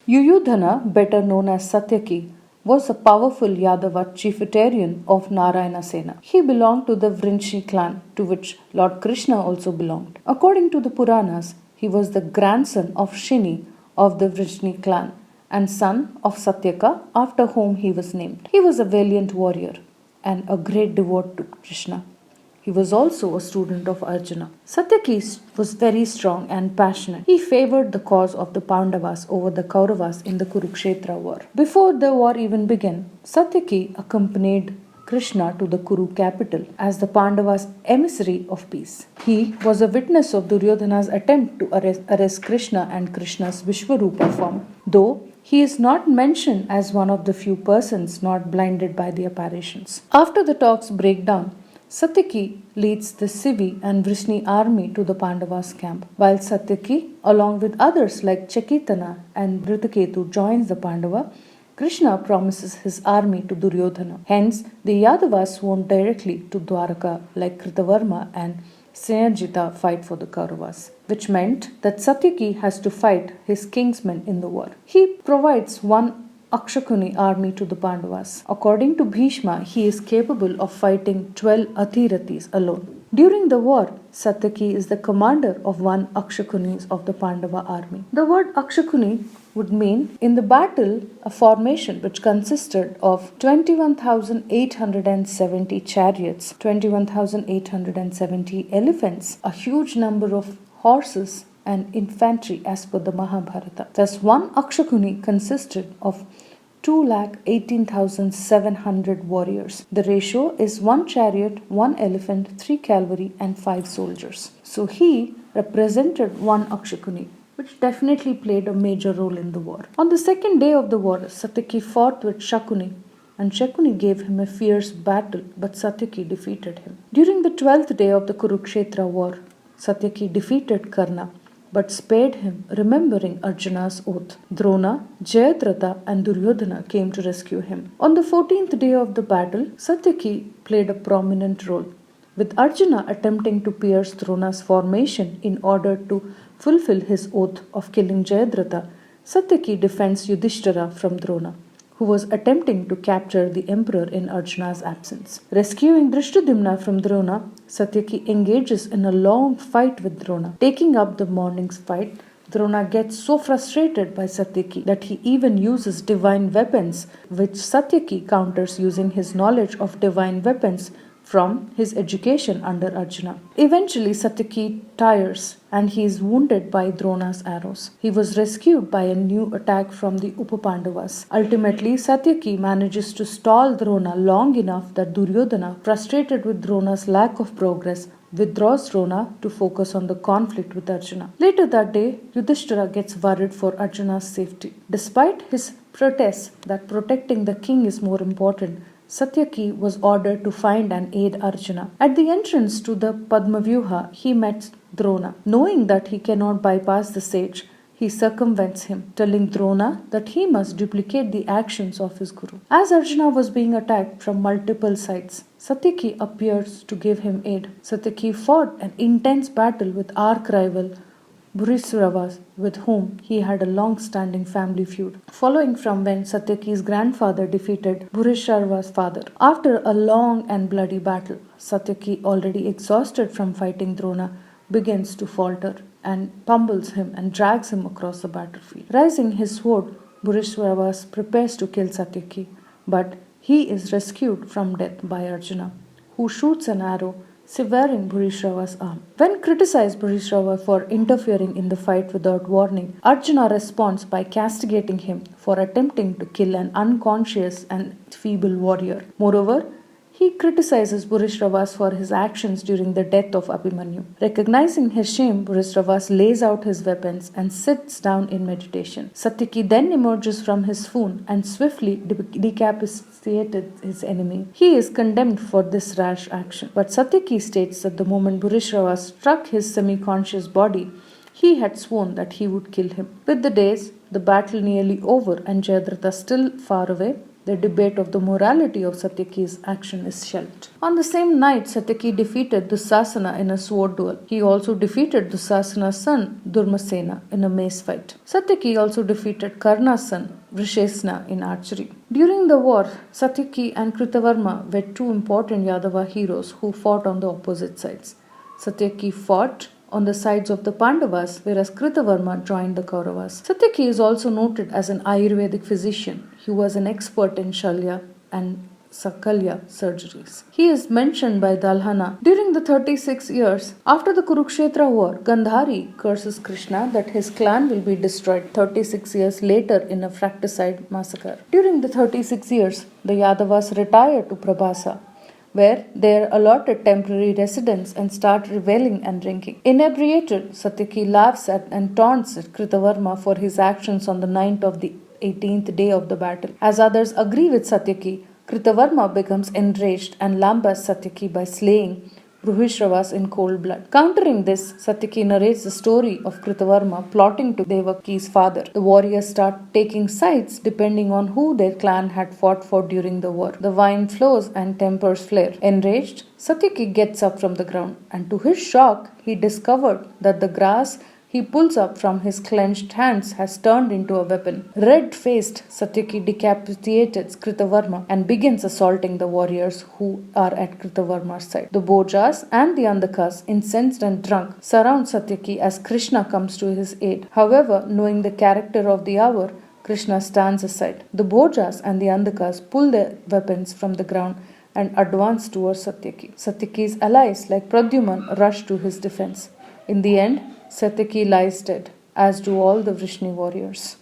Yuyudhana, better known as Satyaki, was a powerful Yadava chieftain of Narayana Sena. He belonged to the Vrinchi clan, to which Lord Krishna also belonged. According to the Puranas, he was the grandson of Shini of the Vrinchi clan and son of Satyaka, after whom he was named. He was a valiant warrior and a great devotee to Krishna. He was also a student of Arjuna. Satyaki was very strong and passionate. He favored the cause of the Pandavas over the Kauravas in the Kurukshetra war. Before the war even began, Satyaki accompanied Krishna to the Kuru capital as the Pandavas' emissary of peace. He was a witness of Duryodhana's attempt to arrest Krishna and Krishna's Vishwarupa form, though he is not mentioned as one of the few persons not blinded by the apparitions. After the talks break down, Satyaki leads the Sivi and Vrishni army to the Pandavas' camp, while Satyaki, along with others like Chekitana and Dritaketu, joins the Pandava. Krishna promises his army to Duryodhana. Hence, the Yadavas went directly to Dwaraka like Kritavarma and Snehajita fight for the Kauravas, which meant that Satyaki has to fight his kinsmen in the war. He provides one Akshakuni army to the Pandavas. According to Bhishma, he is capable of fighting 12 Athirathis alone. During the war, Satyaki is the commander of one Akshakuni of the Pandava army. The word Akshakuni would mean in the battle a formation which consisted of 21,870 chariots, 21,870 elephants, a huge number of horses, and infantry as per the Mahabharata. Thus, one Akshakuni consisted of 2,18,700 warriors. The ratio is 1 chariot, 1 elephant, 3 cavalry, and 5 soldiers. So he represented one Akshakuni, which definitely played a major role in the war. On the second day of the war, Satyaki fought with Shakuni, and Shakuni gave him a fierce battle, but Satyaki defeated him. During the 12th day of the Kurukshetra war, Satyaki defeated Karna, but spared him, remembering Arjuna's oath. Drona, Jayadratha, and Duryodhana came to rescue him. On the 14th day of the battle, Satyaki played a prominent role, with Arjuna attempting to pierce Drona's formation in order to fulfill his oath of killing Jayadratha. Satyaki defends Yudhishthira from Drona, who was attempting to capture the emperor in Arjuna's absence. Rescuing Drishtadyumna from Drona, Satyaki engages in a long fight with Drona. Taking up the morning's fight, Drona gets so frustrated by Satyaki that he even uses divine weapons, which Satyaki counters using his knowledge of divine weapons from his education under Arjuna. Eventually, Satyaki tires and he is wounded by Drona's arrows. He was rescued by a new attack from the Upapandavas. Ultimately, Satyaki manages to stall Drona long enough that Duryodhana, frustrated with Drona's lack of progress, withdraws Drona to focus on the conflict with Arjuna. Later that day, Yudhishthira gets worried for Arjuna's safety. Despite his protests that protecting the king is more important, Satyaki was ordered to find and aid Arjuna. At the entrance to the Padmavyuha, he met Drona. Knowing that he cannot bypass the sage, he circumvents him, telling Drona that he must duplicate the actions of his guru. As Arjuna was being attacked from multiple sides, Satyaki appears to give him aid. Satyaki fought an intense battle with arch rival Bhurisravas, with whom he had a long-standing family feud, following from when Satyaki's grandfather defeated Bhurishrava's father. After a long and bloody battle, Satyaki, already exhausted from fighting Drona, begins to falter and pummels him and drags him across the battlefield. Raising his sword, Bhurisravas prepares to kill Satyaki, but he is rescued from death by Arjuna, who shoots an arrow severing Bhurishrava's arm. When criticized Bhurishrava for interfering in the fight without warning, Arjuna responds by castigating him for attempting to kill an unconscious and feeble warrior. Moreover, he criticizes Bhurisravas for his actions during the death of Abhimanyu. Recognizing his shame, Bhurisravas lays out his weapons and sits down in meditation. Satyaki then emerges from his swoon and swiftly decapitated his enemy. He is condemned for this rash action, but Satyaki states that the moment Bhurisravas struck his semi-conscious body, he had sworn that he would kill him. With the days, the battle nearly over and Jayadratha still far away, The debate of the morality of Satyaki's action is shelved. On the same night, Satyaki defeated Dusasana in a sword duel. He also defeated Dusasana's son Durmasena in a mace fight. Satyaki also defeated Karna's son Vrishesna in archery. During the war, Satyaki and Kritavarma were two important Yadava heroes who fought on the opposite sides. Satyaki fought on the sides of the Pandavas, whereas Kritavarma joined the Kauravas. Satyaki is also noted as an Ayurvedic physician. He was an expert in Shalya and Sakalya surgeries. He is mentioned by Dalhana. During the 36 years after the Kurukshetra war, Gandhari curses Krishna that his clan will be destroyed 36 years later in a fratricide massacre. During the 36 years, the Yadavas retire to Prabhasa, where they are allotted temporary residence and start reveling and drinking. Inebriated, Satyaki laughs at and taunts Kritavarma for his actions on the night of the 18th day of the battle. As others agree with Satyaki, Kritavarma becomes enraged and lambasts Satyaki by slaying Bruhishravas in cold blood. Countering this, Satyaki narrates the story of Kritavarma plotting to Devaki's father. The warriors start taking sides depending on who their clan had fought for during the war. The wine flows and tempers flare. Enraged, Satyaki gets up from the ground, and to his shock, he discovered that the grass he pulls up from his clenched hands has turned into a weapon. Red-faced, Satyaki decapitates Kritavarma and begins assaulting the warriors who are at Kritavarma's side. The Bhojas and the Andakas, incensed and drunk, surround Satyaki as Krishna comes to his aid. However, knowing the character of the hour, Krishna stands aside. The Bhojas and the Andakas pull their weapons from the ground and advance towards Satyaki. Satyaki's allies like Pradyuman rush to his defense. In the end, Satyaki lies dead, as do all the Vrishni warriors.